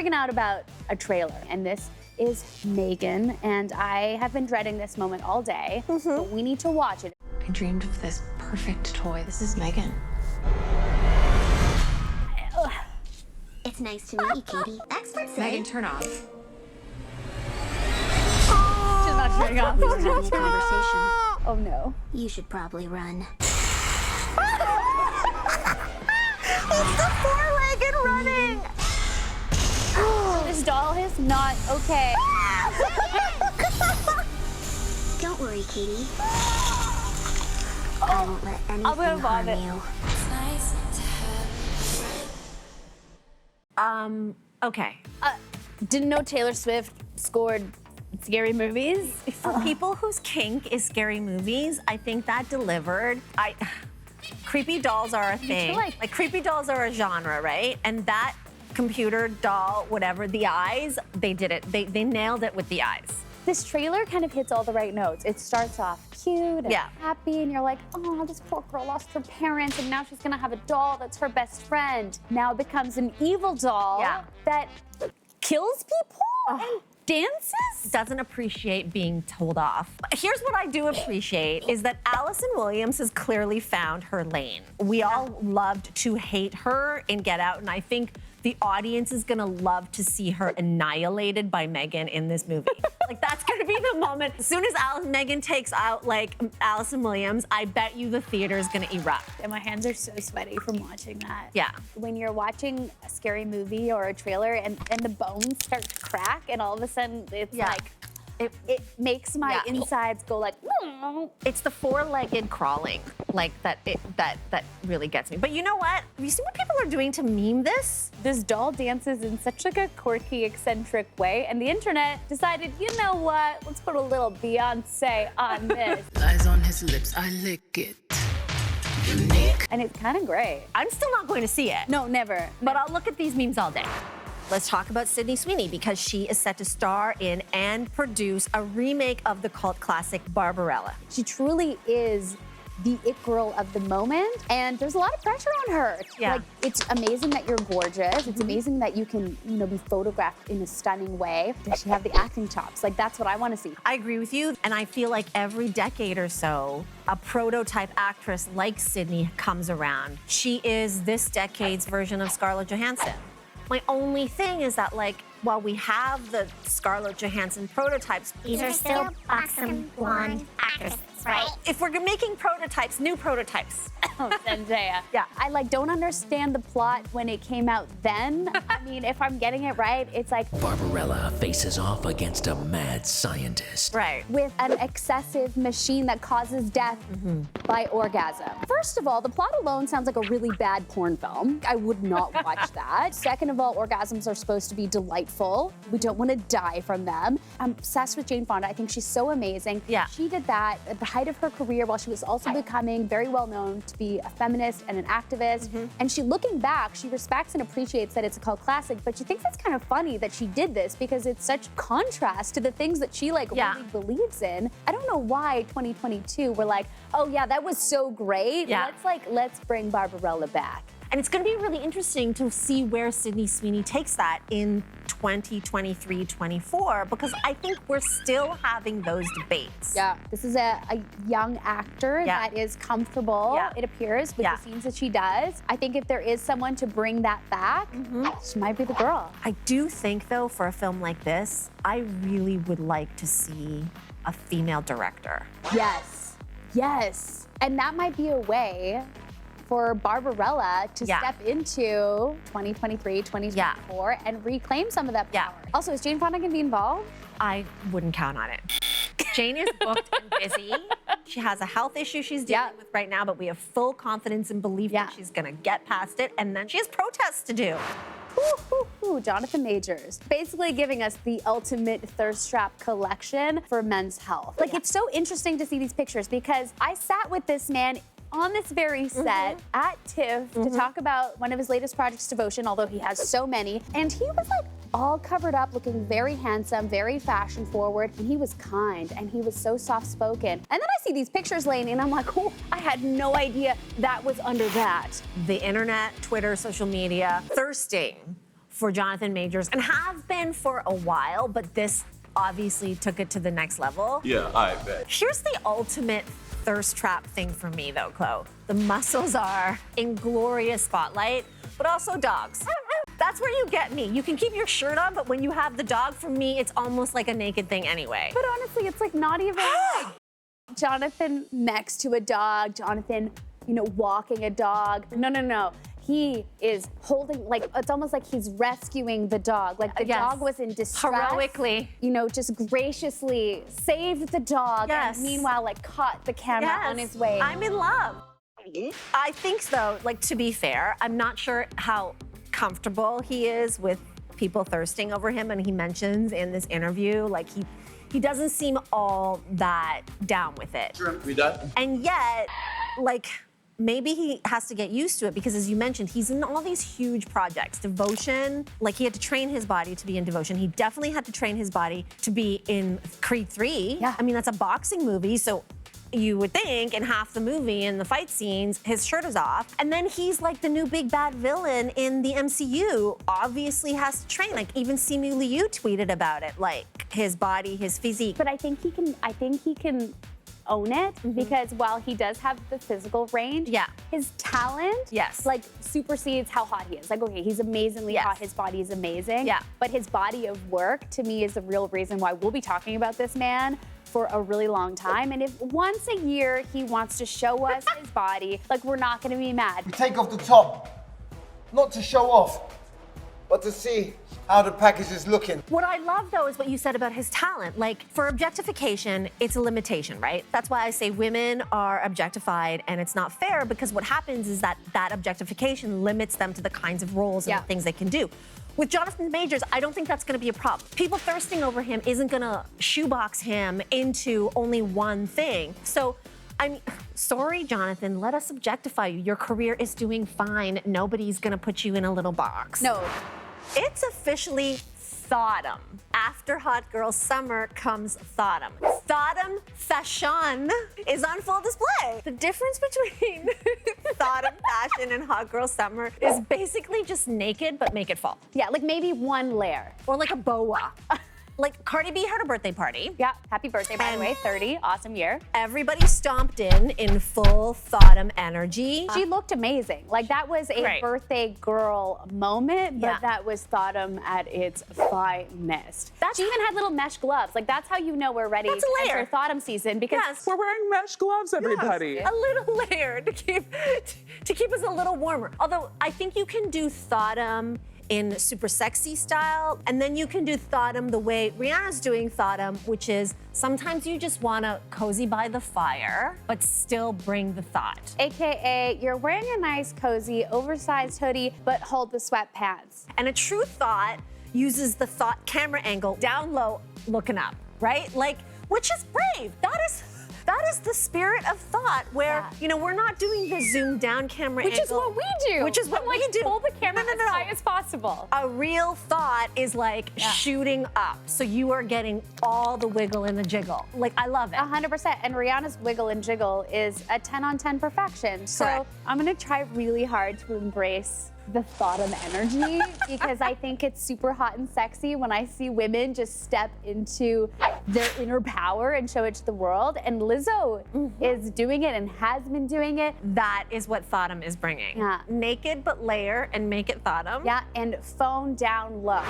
freaking out about a trailer, and this is M3GAN, and I have been dreading this moment all day, but we need to watch it. I dreamed of this perfect toy. This is M3GAN. It's nice to meet you, Katie. Experts say... M3GAN, turn off. She's not turning off. We're having a conversation. Oh no. You should probably run. It's the four-legged running! This doll is not okay. Don't worry, Katie. I won't let anything harm vomit. you. Okay. Didn't know Taylor Swift scored scary movies. For people whose kink is scary movies, I think that delivered. Creepy dolls are a thing. Like creepy dolls are a genre, right? And that computer doll, whatever, the eyes, they did it. They nailed it with the eyes. This trailer kind of hits all the right notes. It starts off cute and happy, and you're like, oh, this poor girl lost her parents, and now she's gonna have a doll that's her best friend. Now it becomes an evil doll that kills people and dances? Doesn't appreciate being told off. Here's what I do appreciate is that Allison Williams has clearly found her lane. We all loved to hate her in Get Out, and I think the audience is gonna love to see her annihilated by M3GAN in this movie. Like, that's gonna be the moment. As soon as M3GAN takes out, like, Allison Williams, I bet you the theater is gonna erupt. And my hands are so sweaty from watching that. Yeah. When you're watching a scary movie or a trailer and the bones start to crack, and all of a sudden it's like, it makes my insides go like, It's the four-legged crawling, like that really gets me. But you know what? Have you seen what people are doing to meme this? This doll dances in such like a quirky, eccentric way, and the internet decided, you know what? Let's put a little Beyonce on this. Lies on his lips, I lick it. Unique. And it's kind of great. I'm still not going to see it. No, never. But I'll look at these memes all day. Let's talk about Sydney Sweeney, because she is set to star in and produce a remake of the cult classic Barbarella. She truly is the it girl of the moment, and there's a lot of pressure on her. Yeah. Like, it's amazing that you're gorgeous. It's amazing that you can, be photographed in a stunning way. Does she have the acting chops? Like, that's what I want to see. I agree with you, and I feel like every decade or so, a prototype actress like Sydney comes around. She is this decade's version of Scarlett Johansson. My only thing is that, like, while we have the Scarlett Johansson prototypes, These are still buxom blonde actresses, right? if we're making prototypes, new prototypes. Oh, Zendaya. Yeah. I don't understand the plot when it came out then. I mean, if I'm getting it right, it's like Barbarella faces off against a mad scientist. Right. with an excessive machine that causes death by orgasm. First of all, the plot alone sounds like a really bad porn film. I would not watch that. Second of all, orgasms are supposed to be delightful. We don't want to die from them. I'm obsessed with Jane Fonda. I think she's so amazing. Yeah. She did that at the height of her career while she was also becoming very well known to be a feminist and an activist. And she, looking back, she respects and appreciates that it's a cult classic, but she thinks it's kind of funny that she did this because it's such contrast to the things that she really believes in. I don't know why 2022 we're like, oh yeah, that was so great. Yeah. Let's bring Barbarella back. And it's going to be really interesting to see where Sydney Sweeney takes that in 2023, 24, because I think we're still having those debates. Yeah, this is a young actor that is comfortable, it appears, with the scenes that she does. I think if there is someone to bring that back, she might be the girl. I do think, though, for a film like this, I really would like to see a female director. Yes, yes. And that might be a way for Barbarella to step into 2023, 2024 and reclaim some of that power. Also, is Jane Fonda gonna be involved? I wouldn't count on it. Jane is booked and busy. She has a health issue she's dealing with right now, but we have full confidence and belief that she's gonna get past it, and then she has protests to do. Jonathan Majors, basically giving us the ultimate thirst trap collection for men's health. Like, it's so interesting to see these pictures because I sat with this man on this very set at TIFF to talk about one of his latest projects, Devotion, although he has so many. And he was like all covered up, looking very handsome, very fashion forward. And he was kind and he was so soft spoken. And then I see these pictures, Lainey, and I'm like, oh, I had no idea that was under that. The internet, Twitter, social media, thirsting for Jonathan Majors and have been for a while, but this obviously took it to the next level. Yeah, I bet. Here's the ultimate thirst trap thing for me though, Chloe. The muscles are in glorious spotlight, but also dogs. That's where you get me. You can keep your shirt on, but when you have the dog, for me, it's almost like a naked thing anyway. But honestly, it's like not even Jonathan next to a dog, Jonathan, you know, walking a dog. No. He is holding, like, it's almost like he's rescuing the dog. Like the dog was in distress. Heroically. You know, just graciously saved the dog. Yes. And meanwhile, like, caught the camera on his way. I'm in love. I think so, like, to be fair, I'm not sure how comfortable he is with people thirsting over him, and he mentions in this interview, like, he doesn't seem all that down with it. Sure, we done? And yet, like, maybe he has to get used to it because, as you mentioned, he's in all these huge projects. Devotion, like he had to train his body to be in Devotion. He definitely had to train his body to be in Creed 3. Yeah. I mean, that's a boxing movie, so you would think in half the movie, in the fight scenes, his shirt is off. And then he's like the new big bad villain in the MCU. Obviously has to train. Like even Simu Liu tweeted about it, like his body, his physique. But I think he can own it because while he does have the physical range, his talent like supersedes how hot he is. Like, okay, he's amazingly hot, his body is amazing, but his body of work to me is the real reason why we'll be talking about this man for a really long time. And if once a year he wants to show us his body, like we're not gonna be mad. We take off the top, not to show off, but to see how the package is looking. What I love, though, is what you said about his talent. Like, for objectification, it's a limitation, right? That's why I say women are objectified, and it's not fair because what happens is that objectification limits them to the kinds of roles and the things they can do. With Jonathan Majors, I don't think that's gonna be a problem. People thirsting over him isn't gonna shoebox him into only one thing. So, I mean, sorry, Jonathan, let us objectify you. Your career is doing fine. Nobody's gonna put you in a little box. No. It's officially Thottum. After Hot Girl Summer comes Thottum. Thottum fashion is on full display. The difference between Thottum fashion and Hot Girl Summer is basically just naked, but make it fall. Yeah, like maybe one layer. Or like a boa. Like Cardi B had a birthday party. Yeah, happy birthday, by the way, 30, awesome year. Everybody stomped in full Thottum energy. She looked amazing. Like that was a birthday girl moment, but that was Thottum at its finest. She even had little mesh gloves. Like that's how you know we're ready to enter Thottum season because we're wearing mesh gloves, everybody. A little layer to keep us a little warmer. Although I think you can do Thottum in super sexy style, and then you can do Thottum the way Rihanna's doing Thottum, which is sometimes you just wanna cozy by the fire, but still bring the thought. AKA, you're wearing a nice, cozy, oversized hoodie, but hold the sweatpants. And a true thought uses the thought camera angle down low, looking up, right? Like, which is brave. That is the spirit of thought where, you know, we're not doing the zoom down camera angle. Which is what we do. Which is what we do. Pull the camera as high as possible. A real thought is like shooting up. So you are getting all the wiggle and the jiggle. Like, I love it. 100%. And Rihanna's wiggle and jiggle is a 10 on 10 perfection. So I'm gonna try really hard to embrace the Thottum energy because I think it's super hot and sexy when I see women just step into their inner power and show it to the world. And Lizzo is doing it and has been doing it. That is what Thottum is bringing. Yeah. Naked but layer and make it Thottum. Yeah, and phone down low.